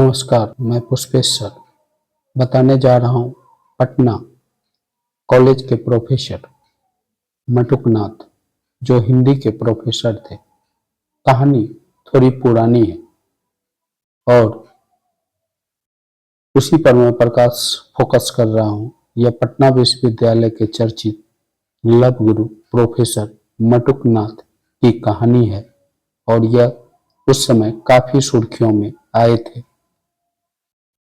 नमस्कार, मैं पुष्पेश सर बताने जा रहा हूँ पटना कॉलेज के प्रोफेसर मटुकनाथ जो हिंदी के प्रोफेसर थे। कहानी थोड़ी पुरानी है और उसी पर मैं फोकस कर रहा हूँ। यह पटना विश्वविद्यालय के चर्चित लव गुरु प्रोफेसर मटुकनाथ की कहानी है और यह उस समय काफी सुर्खियों में आए थे।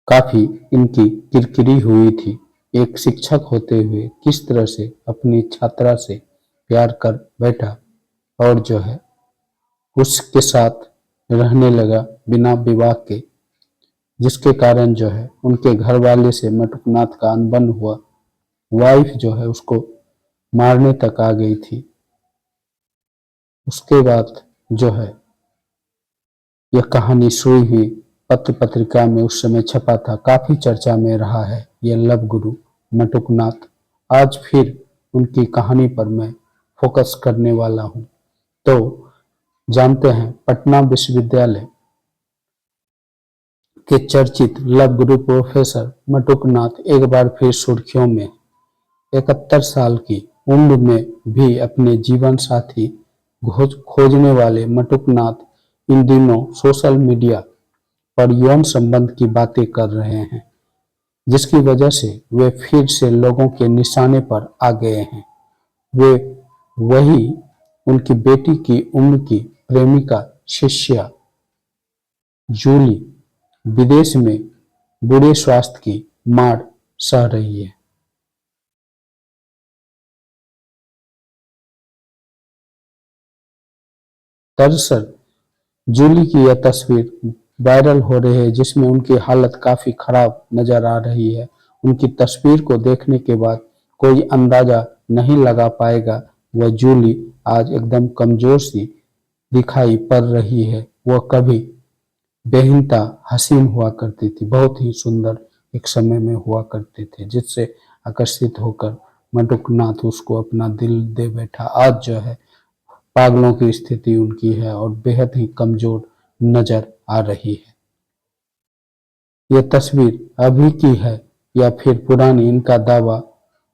काफी इनकी किरकिरी हुई थी। एक शिक्षक होते हुए किस तरह से अपनी छात्रा से प्यार कर बैठा और जो है उसके साथ रहने लगा बिना विवाह के, जिसके कारण जो है उनके घर वाले से मटुकनाथ का अनबन हुआ। वाइफ जो है उसको मारने तक आ गई थी। उसके बाद जो है यह कहानी शुरू हुई, पत्र पत्रिका में उस समय छपा था, काफी चर्चा में रहा है यह लव गुरु मटुकनाथ। आज फिर उनकी कहानी पर मैं फोकस करने वाला हूं। तो जानते हैं पटना विश्वविद्यालय के चर्चित लव गुरु प्रोफेसर मटुकनाथ एक बार फिर सुर्खियों में। 71 साल की उम्र में भी अपने जीवन साथी खोजने वाले मटुकनाथ इन दिनों सोशल मीडिया पर यौन संबंध की बातें कर रहे हैं, जिसकी वजह से वे फिर से लोगों के निशाने पर आ गए हैं। वे वही उनकी बेटी की उम्र की प्रेमिका शिष्या जूली विदेश में बुरे स्वास्थ्य की मार सह रही है। दरअसल जूली की यह तस्वीर वायरल हो रही है जिसमें उनकी हालत काफी खराब नजर आ रही है। उनकी तस्वीर को देखने के बाद कोई अंदाजा नहीं लगा पाएगा वह जूली आज एकदम कमजोर सी दिखाई पड़ रही है। वह कभी बेहिंता हसीन हुआ करती थी, बहुत ही सुंदर एक समय में हुआ करते थे, जिससे आकर्षित होकर मटुकनाथ उसको अपना दिल दे बैठा। आज जो है पागलों की स्थिति उनकी है और बेहद ही कमजोर नजर आ रही है। यह तस्वीर अभी की है या फिर पुरानी, इनका दावा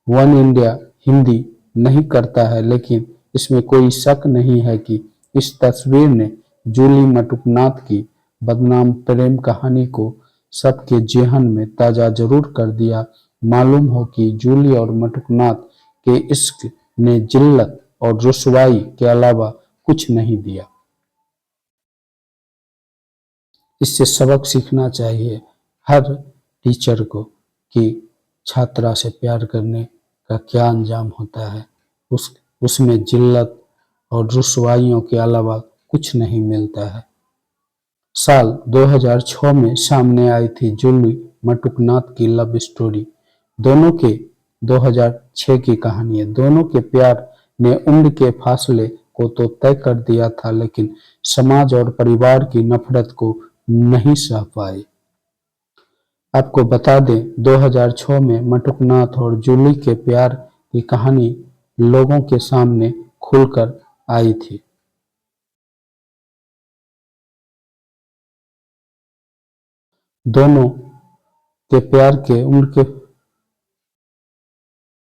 वन इंडिया हिंदी नहीं करता है, लेकिन इसमें कोई शक नहीं है कि इस तस्वीर ने जूली मटुकनाथ की बदनाम प्रेम कहानी को सबके जेहन में ताजा जरूर कर दिया। मालूम हो कि जूली और मटुकनाथ के इश्क ने जिल्लत और रुसवाई के अलावा कुछ नहीं दिया। इससे सबक सीखना चाहिए हर टीचर को कि छात्रा से प्यार करने का क्या अंजाम होता है। उसमें जिल्लत और रुसवाइयों के अलावा कुछ नहीं मिलता है। साल 2006 में सामने आई थी जूली मटुकनाथ की लव स्टोरी। दोनों के 2006 की कहानी है। दोनों के प्यार ने उम्र के फासले को तो तय कर दिया था, लेकिन समाज और परिवार की नफरत को नहीं सह पाए। आपको बता दें 2006 में मटुकनाथ और जूली के प्यार की कहानी लोगों के सामने खुलकर आई थी। दोनों के प्यार के उम्र के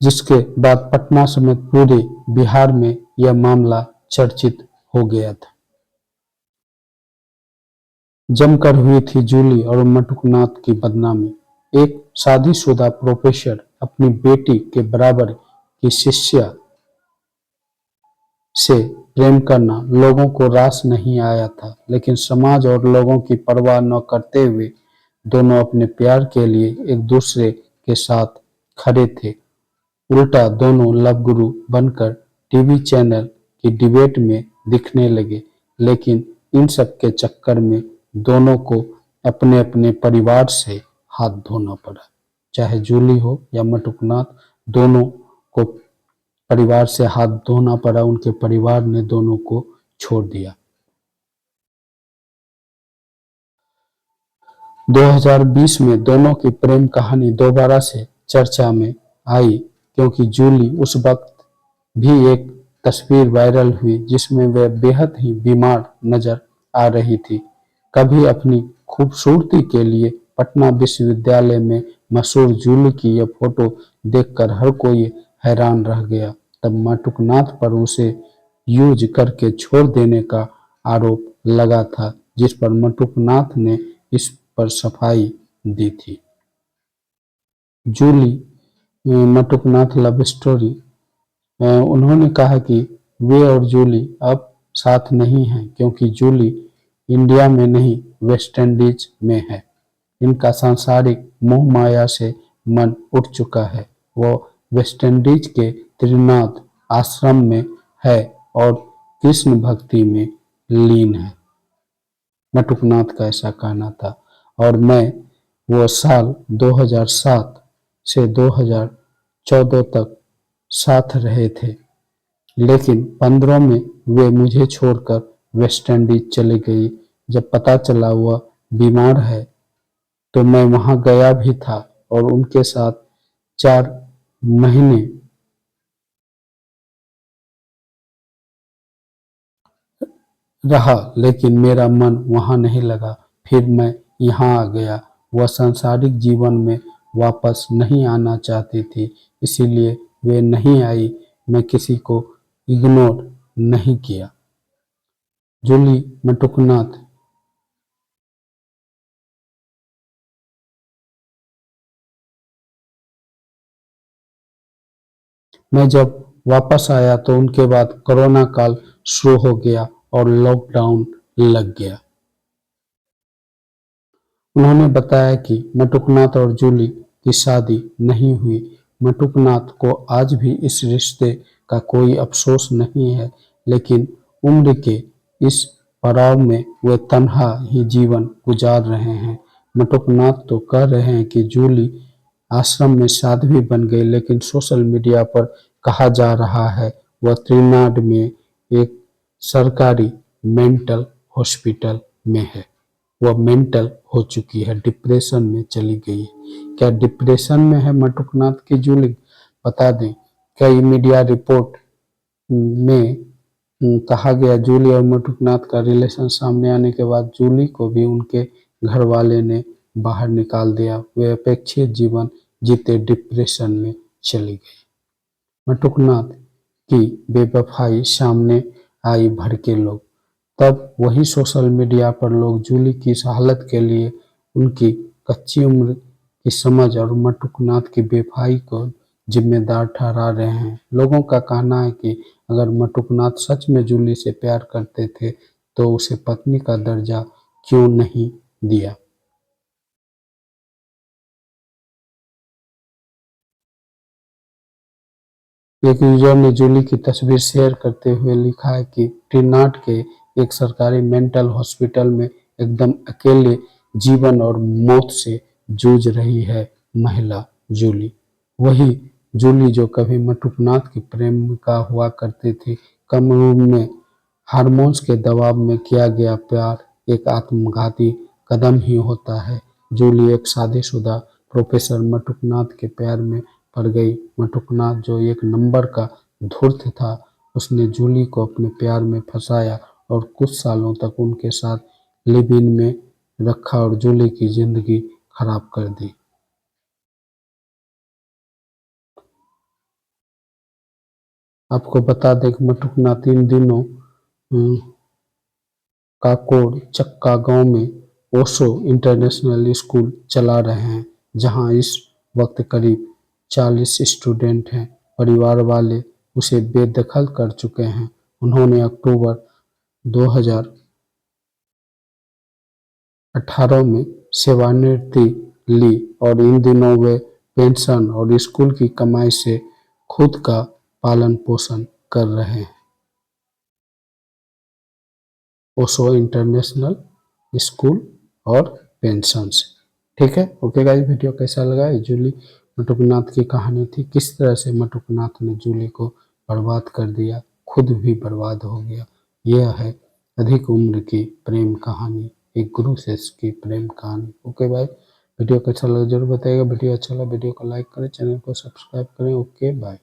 जिसके बाद पटना समेत पूरे बिहार में यह मामला चर्चित हो गया था। जमकर हुई थी जूली और मटुकनाथ की बदनामी। एक शादीशुदा प्रोफेसर अपनी बेटी के बराबर की शिष्या से प्रेम करना लोगों को रास नहीं आया था, लेकिन समाज और लोगों की परवाह न करते हुए दोनों अपने प्यार के लिए एक दूसरे के साथ खड़े थे। उल्टा दोनों लव गुरु बनकर टीवी चैनल की डिबेट में दिखने लगे, लेकिन इन सब के चक्कर में दोनों को अपने अपने परिवार से हाथ धोना पड़ा। चाहे जूली हो या मटुकनाथ, दोनों को परिवार से हाथ धोना पड़ा। उनके परिवार ने दोनों को छोड़ दिया। 2020 में दोनों की प्रेम कहानी दोबारा से चर्चा में आई, क्योंकि जूली उस वक्त भी एक तस्वीर वायरल हुई जिसमें वह बेहद ही बीमार नजर आ रही थी। कभी अपनी खूबसूरती के लिए पटना विश्वविद्यालय में मशहूर जूली की यह फोटो देखकर हर कोई हैरान रह गया। तब मटुकनाथ पर उसे यूज करके छोड़ देने का आरोप लगा था, जिस पर मटुकनाथ ने इस पर सफाई दी थी। Julie Matuknath love story. उन्होंने कहा कि वे और जूली अब साथ नहीं हैं क्योंकि जूली इंडिया में नहीं वेस्ट इंडीज में है। इनका सांसारिक मोह माया से मन उठ चुका है। वो वेस्ट इंडीज के त्रिनाथ आश्रम में है और कृष्ण भक्ति में लीन है। मटुकनाथ का ऐसा कहना था। और वो साल 2007 से 2014 तक साथ रहे थे, लेकिन 15 में वे मुझे छोड़कर वेस्ट इंडीज चली गई। जब पता चला वह बीमार है तो मैं वहां गया भी था और उनके साथ 4 महीने रहा, लेकिन मेरा मन वहां नहीं लगा। फिर मैं यहाँ आ गया। वह सांसारिक जीवन में वापस नहीं आना चाहती थी, इसीलिए वे नहीं आई। मैं किसी को इग्नोर नहीं किया। जूली मटुकनाथ। मैं जब वापस आया तो उनके बाद कोरोना काल शुरू हो गया और लॉकडाउन लग गया। उन्होंने बताया कि मटुकनाथ और जूली की शादी नहीं हुई। मटुकनाथ को आज भी इस रिश्ते का कोई अफसोस नहीं है, लेकिन उम्र के इस पड़ाव में वे तन्हा ही जीवन गुजार रहे हैं। मटुकनाथ तो कह रहे हैं कि जूली आश्रम में साध्वी बन गई, लेकिन सोशल मीडिया पर कहा जा रहा है वह तमिलनाडु में एक सरकारी मेंटल हॉस्पिटल में है। वह मेंटल हो चुकी है, डिप्रेशन में चली गई है। क्या डिप्रेशन में है मटुकनाथ की जूली? बता दें, कई मीडिया रिपोर्ट में कहा गया जूली और मटुकनाथ का रिलेशन सामने आने के बाद जूली को भी उनके घर वाले ने बाहर निकाल दिया। वे अपेक्षित जीवन जीते डिप्रेशन में चली गई। मटुकनाथ की बेवफाई सामने आई, भड़के लोग। तब वही सोशल मीडिया पर लोग जूली की इस हालत के लिए उनकी कच्ची उम्र की समझ और मटुकनाथ की बेवफाई को जिम्मेदार ठहरा रहे हैं। लोगों का कहना है कि अगर मटुकनाथ सच में जूली से प्यार करते थे तो उसे पत्नी का दर्जा क्यों नहीं दिया। एक यूजर ने जूली की तस्वीर शेयर करते हुए लिखा है कि त्रिनाट के एक सरकारी मेंटल हॉस्पिटल में एकदम अकेले जीवन और मौत से जूझ रही है महिला जूली। वही जूली जो कभी मटुकनाथ की प्रेमिका हुआ करती थी। कम उम्र में हार्मोन्स के दबाव में किया गया प्यार एक आत्मघाती कदम ही होता है। जूली एक शादीशुदा प्रोफेसर मटुकनाथ के प्यार में पड़ गई। मटुकनाथ जो एक नंबर का धूर्त था, उसने जूली को अपने प्यार में फंसाया और कुछ सालों तक उनके साथ लिव इन में रखा और जूली की जिंदगी खराब कर दी। आपको बता दें कि मटुकनाथ इन दिनों काकोड़ चक्का गांव में ओशो इंटरनेशनल स्कूल चला रहे हैं, जहां इस वक्त करीब 40 स्टूडेंट हैं। परिवार वाले उसे बेदखल कर चुके हैं। उन्होंने अक्टूबर 2018 में सेवानिवृत्ति ली और इन दिनों वे पेंशन और स्कूल की कमाई से खुद का पालन पोषण कर रहे हैं। ओशो इंटरनेशनल स्कूल और पेंशन से। ठीक है, ओके गाइस, वीडियो कैसा लगा? ये जूली मटुकनाथ की कहानी थी, किस तरह से मटुकनाथ ने जूली को बर्बाद कर दिया, खुद भी बर्बाद हो गया। यह है अधिक उम्र की प्रेम कहानी, एक गुरु शिष्य की प्रेम कहानी। ओके भाई, वीडियो कैसा लगा जरूर बताइएगा। वीडियो अच्छा लगा वीडियो को लाइक करें, चैनल को सब्सक्राइब करें। Okay bye.